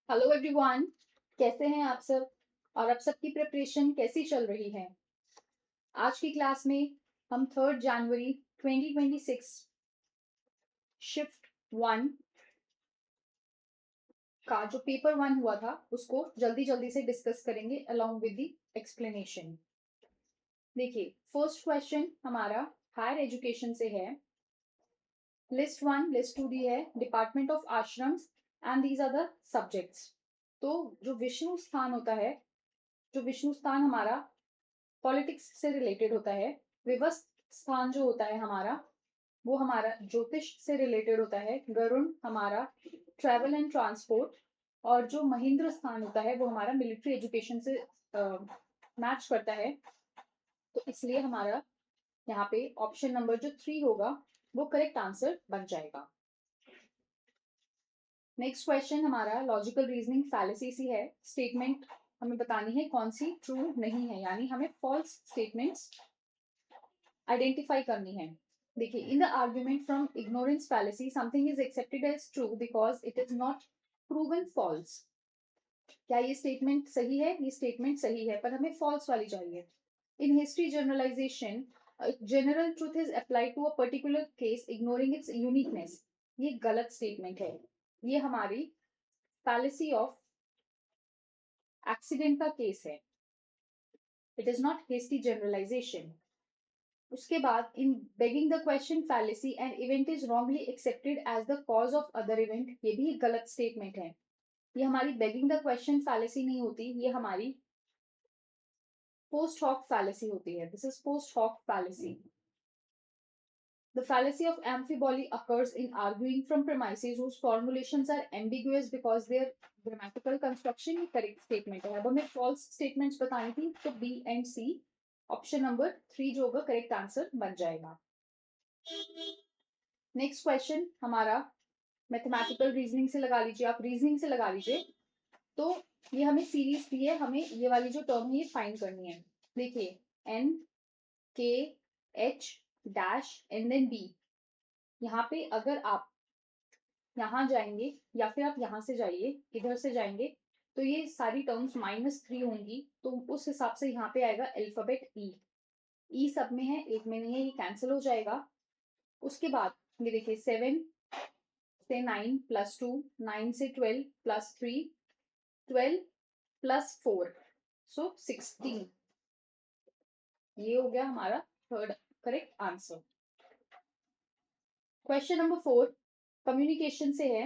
Hello everyone, कैसे हैं आप सब और आप सबकी प्रिपरेशन कैसी चल रही है। आज की क्लास में हम 3 जनवरी 2026 शिफ्ट 1 का जो पेपर 1 हुआ था उसको जल्दी जल्दी से डिस्कस करेंगे अलोंग विद द एक्सप्लेनेशन। देखिए, फर्स्ट क्वेश्चन हमारा हायर एजुकेशन से है। लिस्ट 1 लिस्ट 2 दी है, department of ashrams and these are the subjects. तो जो विष्णु स्थान होता है, जो विष्णु स्थान हमारा पॉलिटिक्स से रिलेटेड होता है। विवस्त्र स्थान जो होता है हमारा, वो हमारा ज्योतिष से रिलेटेड होता है। गरुण हमारा ट्रेवल एंड ट्रांसपोर्ट, और जो महेंद्र स्थान होता है वो हमारा मिलिट्री एजुकेशन से मैच करता है। तो इसलिए हमारा यहाँ पे ऑप्शन नंबर जो 3 होगा वो करेक्ट आंसर बन जाएगा। नेक्स्ट क्वेश्चन हमारा लॉजिकल रीजनिंग फैलेसी सी है। स्टेटमेंट हमें बतानी है कौन सी ट्रू नहीं है, यानी हमें फॉल्स स्टेटमेंट्स आइडेंटिफाई करनी है। देखिए, in the argument from ignorance fallacy something is accepted as true because it is not proven false. क्या ये स्टेटमेंट सही है? ये स्टेटमेंट सही है, पर हमें फॉल्स वाली चाहिए। In hasty generalization general truth is applied to a particular case ignoring its uniqueness. ये गलत स्टेटमेंट है। ये हमारी फैलेसी ऑफ एक्सीडेंट का केस है। It is not hasty generalization. उसके बाद in begging the question fallacy and event is wrongly accepted as the cause of other event. ये भी एक गलत स्टेटमेंट है। ये हमारी बेगिंग द क्वेश्चन फैलेसी नहीं होती, ये हमारी पोस्ट हॉक फैलेसी होती है। This is post hoc fallacy. The fallacy of amphiboly occurs in arguing from premises whose formulations are ambiguous because their grammatical construction he correct statement है। अब हमें false statements बतानी थी, तो B and C option number 3 जो होगा correct answer बन जाएगा। नेक्स्ट क्वेश्चन हमारा मैथमेटिकल रीजनिंग से लगा लीजिए, आप रीजनिंग से लगा लीजिए। तो ये हमें सीरीज दी है, हमें ये वाली जो टर्म है ये फाइंड करनी है। देखिए, N K H dash and then B। यहाँ पे अगर आप यहाँ जाएंगे या फिर आप यहाँ से जाइए, इधर से जाएंगे, तो ये सारी टर्म्स -3 होंगी। तो उस हिसाब से यहाँ पे आएगा अल्फाबेट ई। ई सब में है, एक में नहीं है, ये कैंसिल हो जाएगा। उसके बाद ये देखिए, 7 से 9 प्लस 2, 9 से 12 प्लस 3, 12 प्लस 4, सो 16। ये हो गया हमारा third correct answer. Question number 4 communication से है।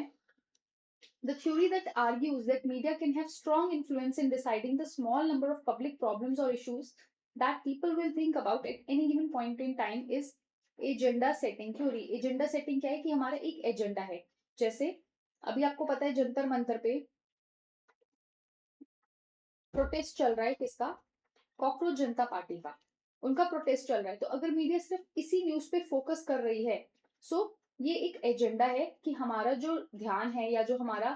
The theory that argues that media can have strong influence in deciding the small number of public problems or issues that people will think about at any given point in time is agenda setting theory. Agenda setting क्या है कि हमारा एक agenda है। जैसे अभी आपको पता है जंतर मंतर पे प्रोटेस्ट चल रहा है, किसका? कॉकरोच जनता पार्टी का। उनका प्रोटेस्ट चल रहा है। तो अगर मीडिया सिर्फ इसी न्यूज पे फोकस कर रही है, सो ये एक एजेंडा है कि हमारा जो ध्यान है या जो हमारा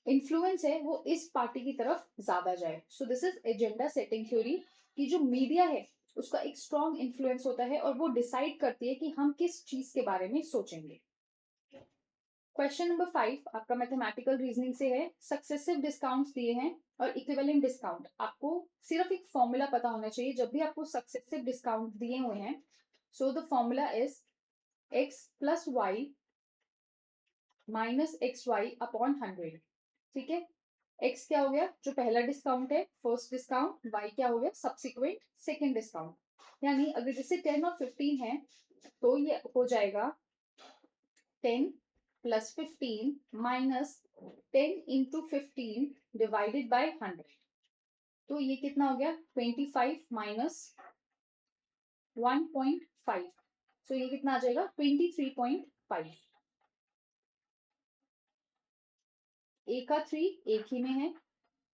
इन्फ्लुएंस है वो इस पार्टी की तरफ ज्यादा जाए। So this is agenda setting theory, कि जो मीडिया है उसका एक स्ट्रॉन्ग इन्फ्लुएंस होता है और वो डिसाइड करती है कि हम किस चीज के बारे में सोचेंगे। क्वेश्चन नंबर 5 आपका मैथमेटिकल रीजनिंग से है। सक्सेसिव डिस्काउंट्स दिए हैं और इक्विवेलेंट डिस्काउंट। आपको सिर्फ एक फॉर्मूला पता होना चाहिए जब भी आपको सक्सेसिव डिस्काउंट दिए हुए हैं। So the formula is x plus y minus x y upon 100। ठीक है, x क्या हो गया? जो पहला डिस्काउंट है फर्स्ट डिस्काउंट, y क्या हो गया? Subsequent second discount. यानी अगर जैसे 10 और 15 है तो ये हो जाएगा 10 plus 15 minus 10 into 15 divided by 100। तो ये कितना हो गया? 25 माइनस 1.5। सो ये कितना आ जाएगा? 23.5। ए का 3 एक ही में है,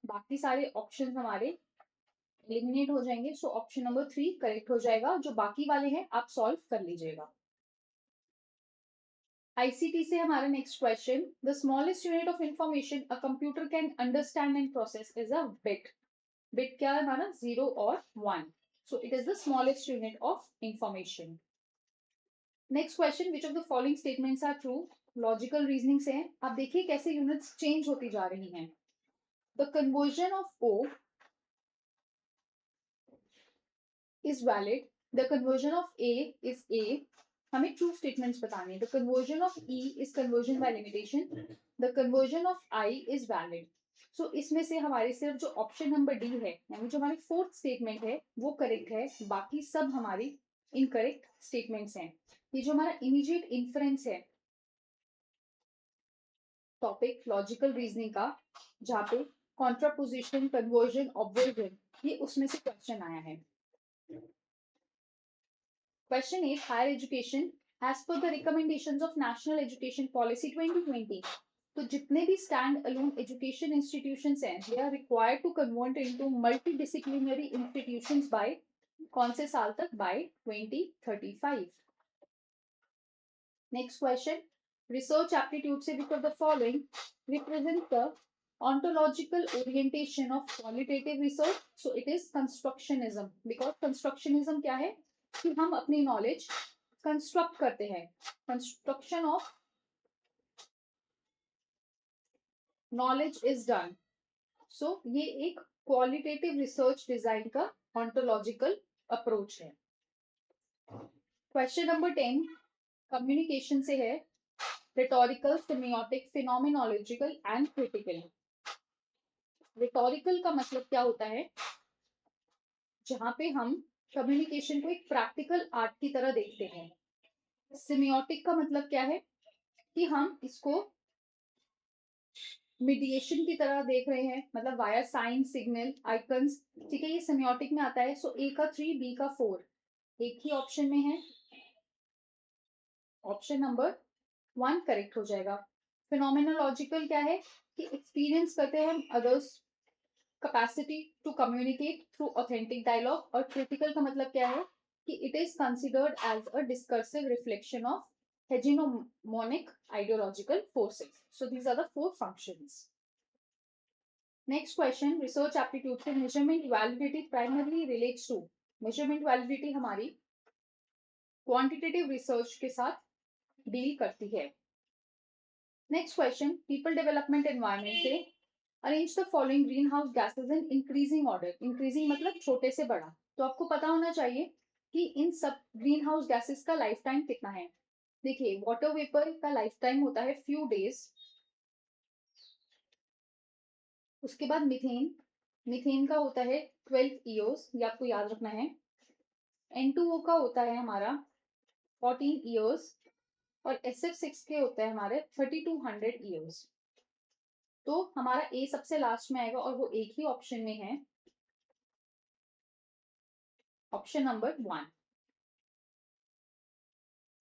बाकी सारे ऑप्शन हमारे एलिमिनेट हो जाएंगे। सो ऑप्शन नंबर 3 करेक्ट हो जाएगा। जो बाकी वाले हैं आप सॉल्व कर लीजिएगा। आईसीटी से हमारा next question, the smallest unit of information a computer can understand and process is a bit. Bit क्या है हमारा? 0 और 1। So it is the smallest unit of information. Next question, which of the following statements are true? Logical reasoning से है। आप देखिए कैसे units change होती जा रही हैं। The conversion of O is valid. The conversion of A is A. हमें true statements बताने हैं. The conversion of E is conversion by limitation. The conversion of I is valid. So इसमें से हमारे सिर्फ जो ऑप्शन नंबर डी है यानी जो हमारी फोर्थ स्टेटमेंट है वो करेक्ट है, बाकी सब हमारी इनकरेक्ट स्टेटमेंट्स हैं. ये जो हमारा इमीडिएट इन्फ्रेंस है टॉपिक लॉजिकल रीजनिंग का, जहाँ पे कॉन्ट्रापोजिशन, कन्वर्जन, ऑब्जर्वेशन, ये उसमें से क्वेश्चन आया है. Question 8, higher education as per the recommendations of National Education Policy 2020. तो जितने भी स्टैंड अलोन एजुकेशन इंस्टीट्यूशंस हैं they are required to convert into multidisciplinary institutions by कौन से साल तक? By 2035. Next question, research aptitude से which of the following represent the ontological orientation of qualitative research? So it is constructionism, because constructionism क्या है कि हम अपनी नॉलेज कंस्ट्रक्ट करते हैं. Construction of knowledge is done. So ये एक क्वालिटेटिव रिसर्च डिजाइन का ऑन्टोलॉजिकल अप्रोच है. क्वेश्चन नंबर 10 कम्युनिकेशन से है. Rhetorical, semiotic, phenomenological and critical. Rhetorical का मतलब क्या होता है? जहां पे हम कम्युनिकेशन को एक प्रैक्टिकल आर्ट की तरह देखते हैं. सिमियोटिक का मतलब क्या है कि हम इसको मीडिएशन की तरह देख रहे हैं, मतलब वाया साइन, सिग्नल, आइकन्स. ठीक है, ये सेमियोटिक में आता है. सो ए का 3, बी का 4 एक ही ऑप्शन में है. ऑप्शन नंबर 1 करेक्ट हो जाएगा. फिनोमिनोलॉजिकल क्या है कि एक्सपीरियंस करते हैं हम others capacity to communicate through authentic dialogue. और क्रिटिकल का मतलब क्या है कि it is considered as a discursive reflection of hegemonic ideological forces. So these are the 4 functions. Next question, research aptitude से measurement validity primarily relates to. measurement validity हमारी quantitative research के साथ डील करती है. Next question, people development environment से arrange the following greenhouse gases in increasing order. increasing मतलब छोटे से बड़ा. तो आपको पता होना चाहिए कि इन सब ग्रीन हाउस गैसेस का लाइफ टाइम कितना है. देखिए, वाटर वेपर का लाइफ टाइम होता है फ्यू डेज. उसके बाद मीथेन, मीथेन का होता है 12 ईयर्स, ये आपको याद रखना है. N2O का होता है हमारा 14 ईयर्स और SF6 के होता है हमारे 3200 ईयर्स. तो हमारा ए सबसे लास्ट में आएगा और वो एक ही ऑप्शन में है, ऑप्शन नंबर 1.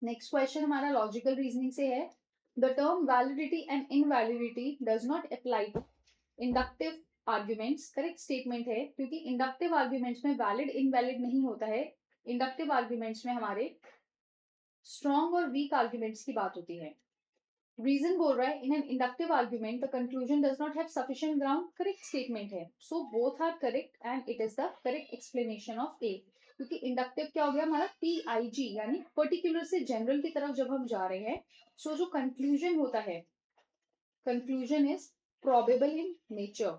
नेक्स्ट क्वेश्चन हमारा लॉजिकल रीजनिंग से है. The term validity and invalidity does not apply to inductive arguments. Correct statement है, क्योंकि इंडक्टिव आर्ग्यूमेंट्स में वैलिड इनवैलिड नहीं होता है. इंडक्टिव आर्ग्यूमेंट्स में हमारे स्ट्रॉन्ग और वीक आर्ग्यूमेंट्स की बात होती है. रीजन बोल रहा है in an inductive argument the conclusion does not have sufficient ground. Correct statement है. So both are correct and it is the correct explanation of A. क्योंकि इंडक्टिव क्या हो गया हमारा PIG, यानी पर्टिकुलर से जनरल की तरफ जब हम जा रहे हैं. सो जो कंक्लूजन होता है, conclusion is probable in nature,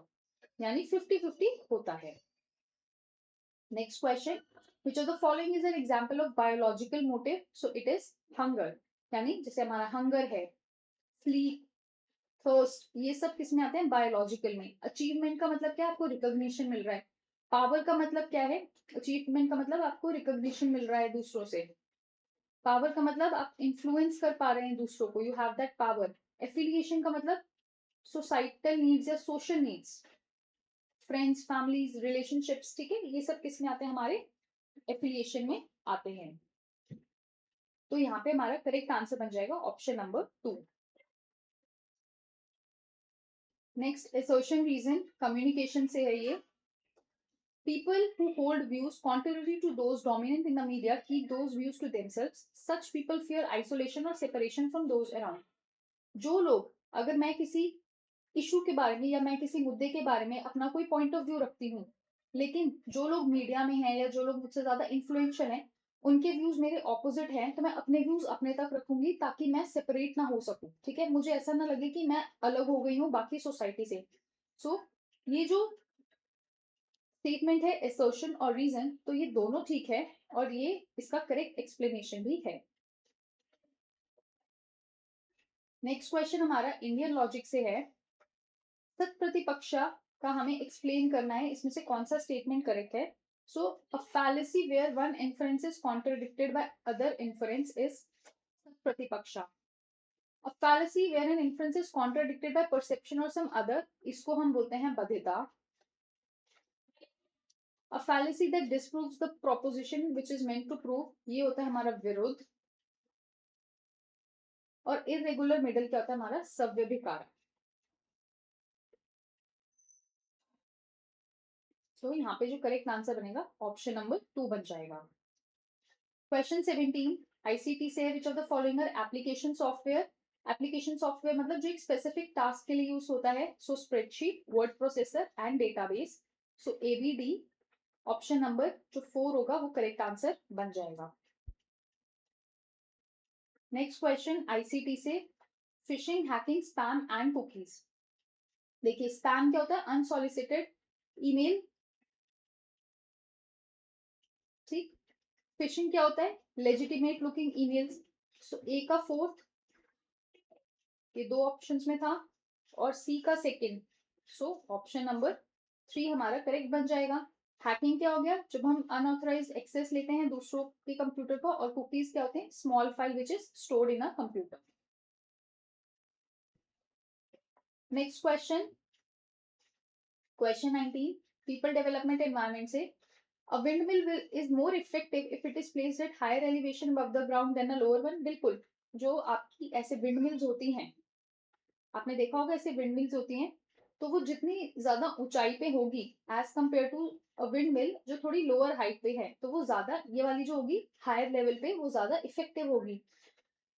यानी 50-50 होता है. Next question, which of the following is an example of biological motive? So it is hunger, यानी जैसे हमारा हंगर है, स्लीप, थर्स्ट, ये सब किस में आते हैं? बायोलॉजिकल में. अचीवमेंट का मतलब क्या है? आपको रिकॉग्निशन मिल रहा है. पावर का मतलब क्या है? अचीवमेंट का मतलब आपको रिकॉग्निशन मिल रहा है दूसरों से. पावर का मतलब आप इन्फ्लुएंस कर पा रहे हैं दूसरों को, you have that power. Affiliation का मतलब सोसाइटल नीड्स या social needs, friends, families, relationships. ठीक है, ये सब किस में आते हैं? हमारे एफिलिएशन में आते हैं. तो यहाँ पे हमारा करेक्ट आंसर बन जाएगा option number 2. Next, assertion reason communication से है ये. People who hold views contrary to those dominant in the media keep those views to themselves. Such people fear isolation or separation from those around. जो लोग, अगर मैं किसी issue के बारे में या मैं किसी मुद्दे के बारे में अपना कोई पॉइंट ऑफ व्यू रखती हूँ, लेकिन जो लोग मीडिया में हैं या जो लोग मुझसे ज्यादा इन्फ्लुएंशियल हैं उनके व्यूज मेरे ऑपोजिट हैं, तो मैं अपने व्यूज अपने तक रखूंगी ताकि मैं सेपरेट ना हो सकूं. ठीक है, मुझे ऐसा ना लगे कि मैं अलग हो गई हूँ बाकी सोसाइटी से. सो ये जो स्टेटमेंट है assertion और रीजन, तो ये दोनों ठीक है और ये इसका करेक्ट एक्सप्लेनेशन भी है। नेक्स्ट क्वेश्चन हमारा इंडियन लॉजिक से है। सत प्रतिपक्षा का हमें एक्सप्लेन करना है, इसमें से कौन सा स्टेटमेंट करेक्ट है। So a fallacy where one inference is contradicted by other inference is सत प्रतिपक्षा। A fallacy where an inference is contradicted by perception और सम अदर, इसको हम बोलते हैं बधिता। A fallacy that disproves the proposition which is meant to prove, ये होता है हमारा विरुद्ध। और इरेगुलर मिडल क्या होता है हमारा सव्यभिकार। तो यहाँ पे जो करेक्ट आंसर बनेगा ऑप्शन नंबर 2 बन जाएगा। क्वेश्चन 17 आईसीटी से which of the following are application software. Application software मतलब जो एक स्पेसिफिक टास्क के लिए यूज होता है। So spreadsheet, word processor and database. So ABD option number जो 4 होगा वो करेक्ट आंसर बन जाएगा। नेक्स्ट क्वेश्चन आईसीटी से phishing, hacking, spam and cookies. देखिए स्पैम क्या होता है, अनसॉलिसिटेड ईमेल, ठीक। फिशिंग क्या होता है, लेजिटिमेट लुकिंग ईमेल्स। सो ए का फोर्थ, ये दो ऑप्शंस में था, और सी का सेकंड। सो ऑप्शन नंबर 3 हमारा करेक्ट बन जाएगा। हैकिंग क्या हो गया, जब हम अनऑथराइज्ड एक्सेस लेते हैं दूसरों के कंप्यूटर को। और कुकीज क्या होते हैं, small file which is stored in a computer. Next question, question 19 people development environment से A windmill is more effective if it is placed at higher elevation above the ground than a lower one। बिल्कुल, जो आपकी ऐसे windmills होती हैं, आपने देखा होगा ऐसे विंडमिल्स होती हैं, तो वो जितनी ज्यादा ऊंचाई पे होगी as compare to a windmill जो थोड़ी लोअर हाइट पे है, तो वो ज्यादा, ये वाली जो होगी हायर लेवल पे, वो ज्यादा इफेक्टिव होगी।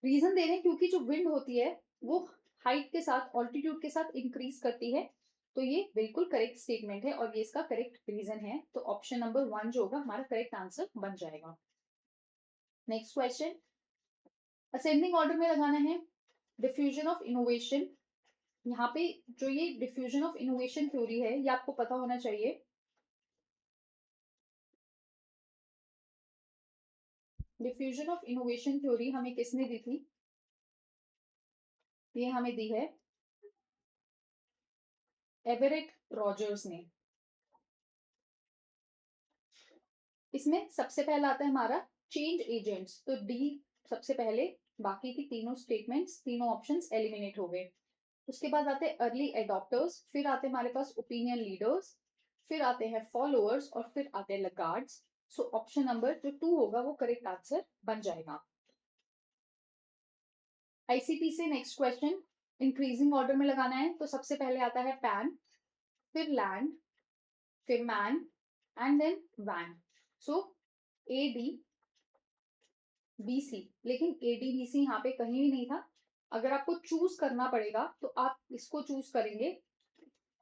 रीजन दे रहे हैं क्योंकि जो विंड होती है वो हाइट के साथ, ऑल्टीट्यूड के साथ इंक्रीज करती है। तो ये बिल्कुल करेक्ट स्टेटमेंट है और ये इसका करेक्ट रीजन है। तो ऑप्शन नंबर 1 जो होगा हमारा करेक्ट आंसर बन जाएगा। नेक्स्ट क्वेश्चन असेंडिंग ऑर्डर में लगाना है। डिफ्यूजन ऑफ इनोवेशन, यहाँ पे जो ये डिफ्यूजन ऑफ इनोवेशन थ्योरी है ये आपको पता होना चाहिए। डिफ्यूजन ऑफ इनोवेशन थ्योरी हमें किसने दी थी, ये हमें दी है एवरेट रॉजर्स ने। इसमें सबसे पहला आता है हमारा चेंज एजेंट्स, तो डी सबसे पहले, बाकी की तीनों स्टेटमेंट्स, तीनों ऑप्शंस एलिमिनेट हो गए। उसके बाद आते हैं अर्ली एडॉप्टर्स, फिर आते हैं हमारे पास ओपिनियन लीडर्स, फिर आते हैं फॉलोअर्स और फिर आते हैं लगार्ड्स। सो ऑप्शन नंबर जो 2 होगा वो करेक्ट आंसर बन जाएगा। आईसीटी से नेक्स्ट क्वेश्चन इंक्रीजिंग ऑर्डर में लगाना है, तो सबसे पहले आता है पैन, फिर लैंड, फिर man and then van. So A D B C, लेकिन ए डी बी सी यहाँ पे कहीं भी नहीं था। अगर आपको चूज करना पड़ेगा तो आप इसको चूज करेंगे,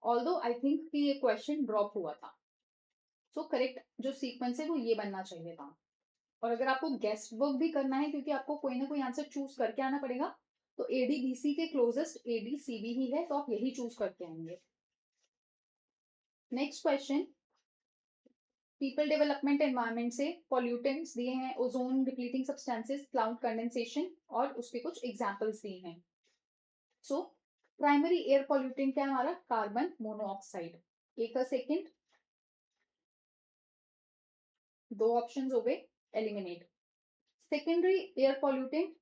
ऑल्दो आई थिंक कि ये क्वेश्चन ड्रॉप हुआ था। सो करेक्ट जो सीक्वेंस है वो ये बनना चाहिए था। और अगर आपको गेस्ट वर्क भी करना है क्योंकि आपको कोई ना कोई आंसर चूज करके आना पड़ेगा, तो एडीबीसी के क्लोजेस्ट एडीसीबी ही है, तो आप यही चूज करके आएंगे। Next question people development environment से पॉल्यूटेंट्स दिए हैं, ozone depleting substances, cloud condensation, और उसके कुछ एग्जांपल्स दिए हैं। सो प्राइमरी एयर पॉल्यूटेंट क्या है हमारा, कार्बन मोनोऑक्साइड। एक का सेकेंड, दो ऑप्शन हो गए eliminate. Secondary air pollutant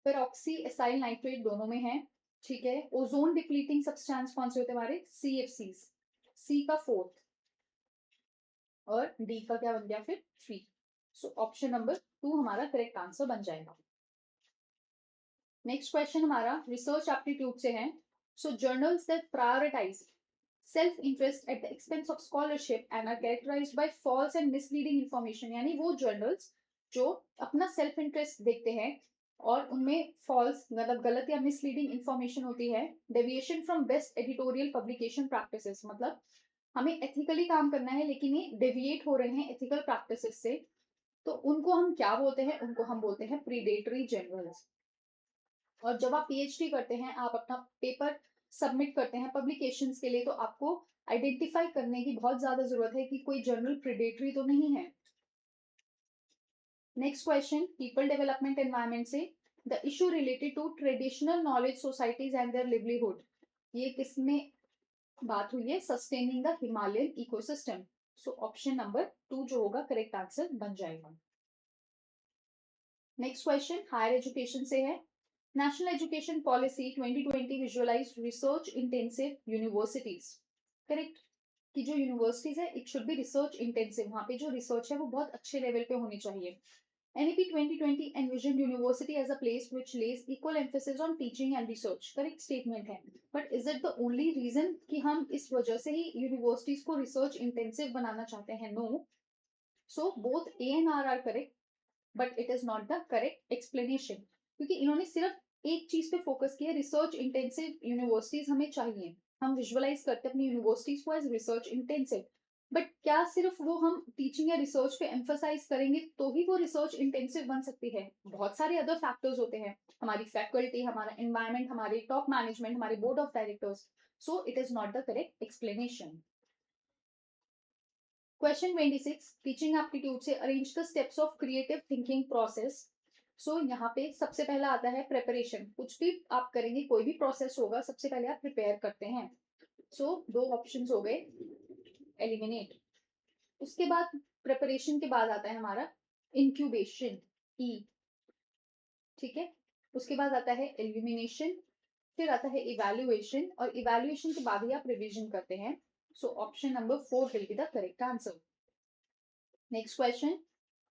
peroxy acyl nitrate दोनों में है, ठीक है। ओजोन डिप्लीटिंग सब्सटेंस कौन से होते हैं हमारे, CFCs, सी का फोर्थ, और डी का क्या बन गया फिर 3। सो ऑप्शन नंबर 2 हमारा करेक्ट आंसर बन जाएगा। नेक्स्ट क्वेश्चन हमारा रिसर्च एप्टीट्यूड से है। So journals that prioritize self interest at the expense of scholarship and are characterized by false and misleading information, यानी वो जर्नल्स जो अपना सेल्फ इंटरेस्ट देखते हैं और उनमें फॉल्स मतलब गलत या मिसलीडिंग इंफॉर्मेशन होती है। Deviation from best editorial publication practices, मतलब हमें एथिकली काम करना है लेकिन ये डेविएट हो रहे हैं एथिकल प्रैक्टिसेस से, तो उनको हम क्या बोलते हैं, उनको हम बोलते हैं प्रीडेटरी जर्नल्स। और जब आप पीएचडी करते हैं, आप अपना पेपर सबमिट करते हैं पब्लिकेशंस के लिए, तो आपको आइडेंटिफाई करने की बहुत ज्यादा जरूरत है कि कोई जर्नल प्रेडेटरी तो नहीं है। Next question, people development environment से, the issue related to traditional knowledge societies and their livelihood, ये किसमें बात हुई है? Sustaining the Himalayan ecosystem. So option number 2 जो होगा करेक्ट आंसर बन जाएगा। नेक्स्ट क्वेश्चन हायर एजुकेशन से है, national education policy 2020 visualize research intensive universities. Correct, कि जो यूनिवर्सिटीज है it should be research intensive, वहां पे जो रिसर्च है वो बहुत अच्छे लेवल पे होनी चाहिए। NEP 2020 envisioned university as a place which lays equal emphasis on teaching and research. Correct statement है, but is it the only reason कि हम इस वजह से ही universities को research intensive बनाना चाहते हैं? No. So both A and R are correct, but it is not the correct explanation. क्योंकि इन्होंने सिर्फ एक चीज पे फोकस किया, रिसर्च इंटेंसिव यूनिवर्सिटीज हमें चाहिए, हम विजुअलाइज करते हैं अपनी यूनिवर्सिटीज को एज रिसर्च इंटेंसिव, बट क्या सिर्फ वो हम टीचिंग या रिसर्च पे एम्फोसाइज करेंगे तो ही वो रिसर्च इंटेंसिव बन सकती है? बहुत सारे अदर फैक्टर्स होते हैं, हमारी फैकल्टी, हमारा एनवायरमेंट, हमारे टॉप मैनेजमेंट, हमारे board of directors. So it is not the correct explanation. Question 26, teaching aptitude से arrange the steps of creative thinking process. So यहाँ पे सबसे पहला आता है प्रिपरेशन, कुछ भी आप करेंगे, कोई भी प्रोसेस होगा, सबसे पहले आप प्रिपेयर करते हैं। सो दो ऑप्शंस हो गए, एलिमिनेट। उसके बाद प्रिपरेशन के बाद आता है हमारा इंक्यूबेशन, ई, ठीक है। उसके बाद आता है एल्यूमिनेशन, फिर आता है इवैल्यूएशन, और इवैल्यूएशन के बाद ही आप रिवीजन करते हैं। So option number 4 will be the correct answer. Next question,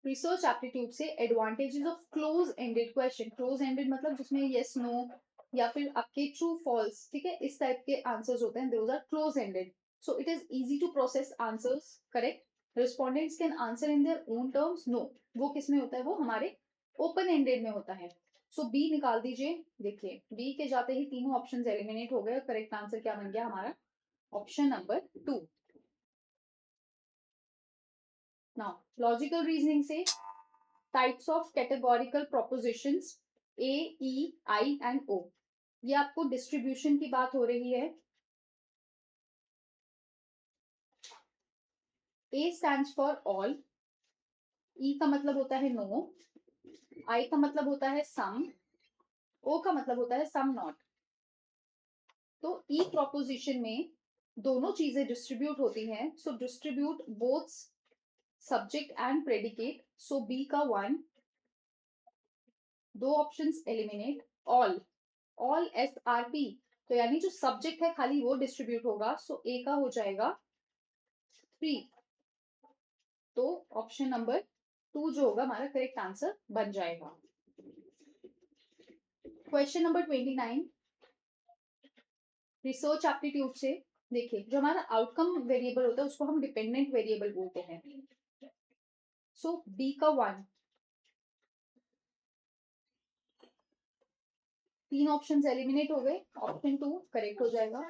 research aptitude से advantages of close ended question. Close ended मतलब जिसमें यस नो या फिर आपके ट्रू फॉल्स, ठीक है, इस टाइप के आंसर्स होते हैं, those are close ended. So it is easy to process answers, correct. Respondents can answer in their own terms, no, वो किस में होता है? वो हमारे ओपन एंडेड में होता है। सो बी निकाल दीजिए, देखिए बी के जाते ही तीनों ऑप्शंस एलिमिनेट हो गए, करेक्ट आंसर क्या बन गया हमारा? Option number 2। Now logical reasoning से, types of categorical propositions A, E, I and O, ये आपको डिस्ट्रीब्यूशन की बात हो रही है। A stands for all, E का मतलब होता है नो, आई का मतलब होता है सम, ओ का मतलब होता है सम नॉट। तो ई प्रोपोजिशन में दोनों चीजें डिस्ट्रीब्यूट होती हैं, so distribute both subject and predicate. So B का 1, दो options eliminate. All, all S are P, तो यानी जो सब्जेक्ट है खाली वो डिस्ट्रीब्यूट होगा, सो ए का हो जाएगा 3। तो ऑप्शन नंबर 2 जो होगा हमारा करेक्ट आंसर बन जाएगा। क्वेश्चन नंबर 29, रिसर्च एप्टीट्यूड से, देखिए जो हमारा आउटकम वेरिएबल होता है उसको हम डिपेंडेंट वेरिएबल बोलते हैं। सो बी का 1, तीन ऑप्शंस एलिमिनेट हो गए, ऑप्शन 2 करेक्ट हो जाएगा।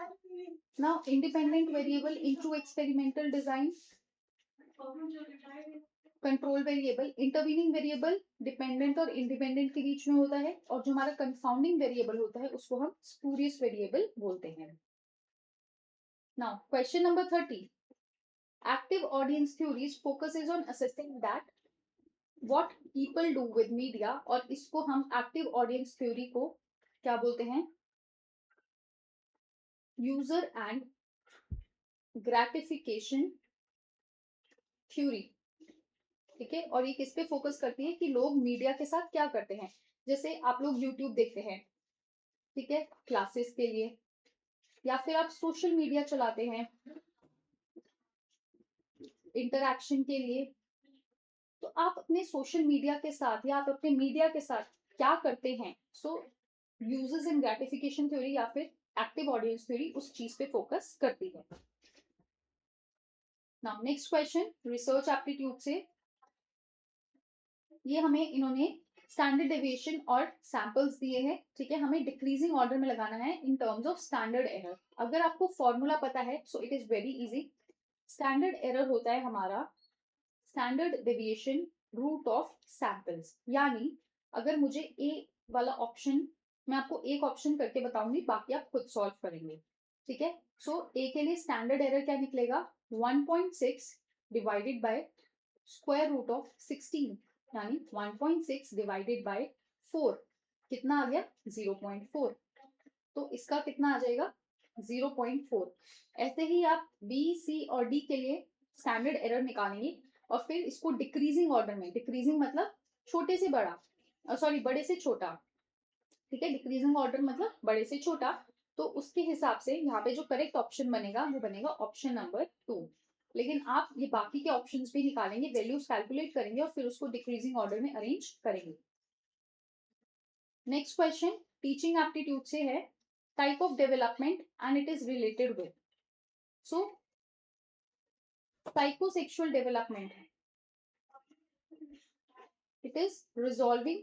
Now independent variable into experimental design, control variable, intervening variable dependent और इंडिपेंडेंट के बीच में होता है, और जो हमारा कंफाउंडिंग वेरिएबल होता है उसको हम स्पूरियस वेरिएबल बोलते हैं। Now question number 30, active audience theories focuses on assessing that what people do with media, और इसको हम एक्टिव ऑडियंस थ्योरी को क्या बोलते हैं? यूजर एंड ग्रेटिफिकेशन थ्योरी, ठीक है। और ये किस पे फोकस करती है? कि लोग मीडिया के साथ क्या करते हैं। जैसे आप लोग यूट्यूब देखते हैं, ठीक है, क्लासेस के लिए, या फिर आप सोशल मीडिया चलाते हैं इंटरैक्शन के लिए, तो आप अपने सोशल मीडिया के साथ या आप अपने मीडिया के साथ क्या करते हैं? सो यूजर्स इन ग्रेटिफिकेशन थ्योरी या फिर एक्टिव ऑडियंस थ्योरी उस चीज पे फोकस करती है। Now next question, research aptitude से, ये हमें इन्होंने स्टैंडर्ड डेविएशन और सैंपल्स दिए हैं, ठीक है, हमें डिक्रीजिंग ऑर्डर में लगाना है in terms of standard error. अगर आपको फॉर्मूला पता है so it is very easy. Standard error होता है हमारा standard deviation root of samples, यानी अगर मुझे ए वाला ऑप्शन मैं आपको एक ऑप्शन करके बताऊंगी, बाकी आप खुद सॉल्व करेंगे, ठीक है। सो ए के लिए स्टैंडर्ड एरर क्या निकलेगा, 1.6 divided by square root of 16, यानी 1.6 डिवाइडेड बाय 4 कितना आ गया 0.4, तो इसका कितना आ जाएगा 0.4। ऐसे ही आप बी सी और डी के लिए स्टैंडर्ड एरर निकालेंगे और फिर इसको डिक्रीजिंग ऑर्डर में, डिक्रीजिंग मतलब छोटे से बड़ा, सॉरी बड़े से छोटा, ठीक है, डिक्रीजिंग ऑर्डर मतलब बड़े से छोटा, तो उसके हिसाब से यहाँ पे जो करेक्ट ऑप्शन बनेगा वो बनेगा ऑप्शन नंबर 2। लेकिन आप ये बाकी के ऑप्शंस भी निकालेंगे, वैल्यूज कैलकुलेट करेंगे और फिर उसको डिक्रीजिंग ऑर्डर में अरेंज करेंगे। नेक्स्ट क्वेश्चन टीचिंग एप्टीट्यूड से है, type of development and it is related with, so psychosexual development है, it is resolving,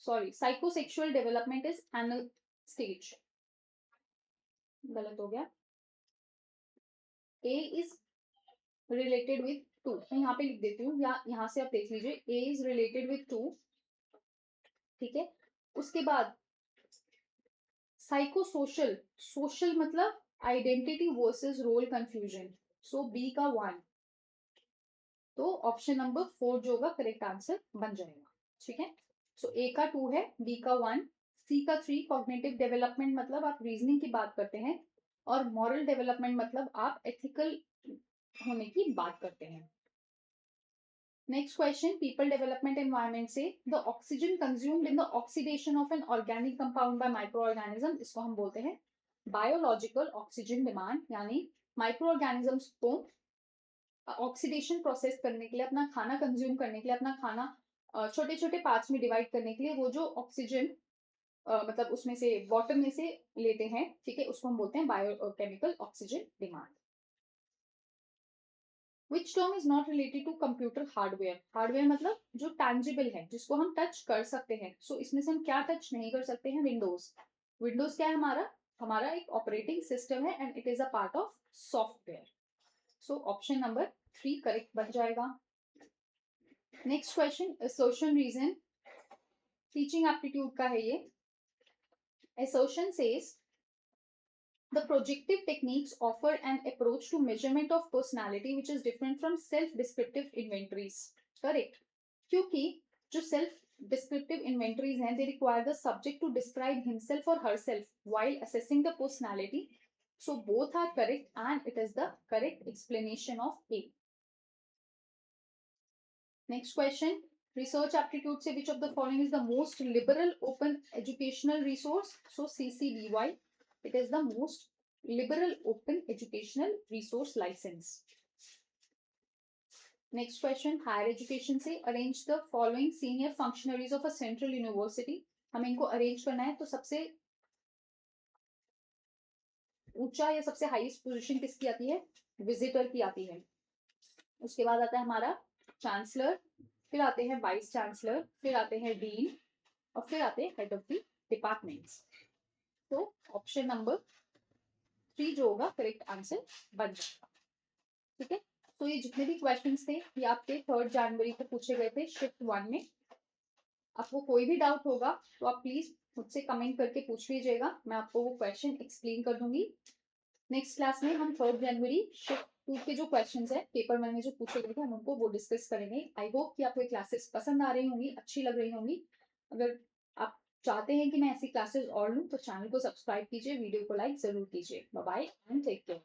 sorry psychosexual development is anal stage, गलत हो गया, ए इज रिलेटेड विथ 2, मैं यहाँ पे लिख देती हूँ या यहाँ से आप देख लीजिए, ए इज रिलेटेड विथ 2, ठीक है। उसके बाद साइको सोशल, सोशल मतलब आइडेंटिटी वर्सेस रोल कंफ्यूजन, सो बी का 1, तो ऑप्शन नंबर 4 जो होगा करेक्ट आंसर बन जाएगा, ठीक है। सो ए का 2 है, बी का 1, सी का 3 कॉग्निटिव डेवलपमेंट मतलब आप रीजनिंग की बात करते हैं, और मॉरल डेवलपमेंट मतलब आप एथिकल होने की बात करते हैं। Next question people development environment से, the oxygen consumed in the oxidation of an organic compound by micro organism, इसको हम बोलते हैं बायोलॉजिकल ऑक्सीजन डिमांड, यानी माइक्रो ऑर्गेनिजम्स को ऑक्सीडेशन प्रोसेस करने के लिए, अपना खाना कंज्यूम करने के लिए, अपना खाना छोटे छोटे पार्ट्स में डिवाइड करने के लिए वो जो ऑक्सीजन मतलब उसमें से वाटर में से लेते हैं, ठीक है, उसको हम बोलते हैं biochemical oxygen demand. Which term is not related to computer hardware? Hardware मतलब जो टैंजिबल है, जिसको हम टच कर सकते हैं, सो इसमें से हम क्या टच नहीं कर सकते हैं, विंडोज। विंडोज क्या है हमारा, हमारा एक ऑपरेटिंग सिस्टम है and it is a part of software, so option number 3 correct बन जाएगा। Next question assertion reason, teaching aptitude का है ये। Assertion says the projective techniques offer an approach to measurement of personality which is different from self-descriptive inventories. Correct. क्योंकि जो self-descriptive inventories हैं, they require the subject to describe himself or herself while assessing the personality. So both are correct and it is the correct explanation of A. Next question. Research aptitude से which of the following is the most liberal open educational resource? So CCDY. It is the most liberal open educational resource license. Next question, higher education से arrange the following senior functionaries of a central university. हमें इनको arrange करना है, तो सबसे ऊंचा या सबसे हाईएस्ट पोजीशन किसकी आती है, विजिटर की आती है। उसके बाद आता है हमारा चांसलर, फिर आते हैं वाइस चांसलर, फिर आते हैं डीन और फिर आते हैं हेड ऑफ द डिपार्टमेंट्स। तो ऑप्शन नंबर 3 जो होगा करेक्ट आंसर बन जाएगा, ठीक है। तो ये जितने भी क्वेश्चंस थे ये आपके 3 जनवरी को पूछे गए थे शिफ्ट 1 में। आपको कोई भी डाउट होगा तो आप प्लीज मुझसे कमेंट करके पूछ लीजिएगा, मैं आपको वो क्वेश्चन एक्सप्लेन कर दूंगी। नेक्स्ट क्लास में हम 3 जनवरी शिफ्ट 2 के जो क्वेश्चंस है पेपर 1 में जो पूछे गए थे हम उनको वो डिस्कस करेंगे। आई होप कि आपको क्लासेस पसंद आ रही होंगी, अच्छी लग रही होंगी। अगर आप चाहते हैं कि मैं ऐसी क्लासेस और लूँ तो चैनल को सब्सक्राइब कीजिए, वीडियो को लाइक जरूर कीजिए। Bye bye and take care.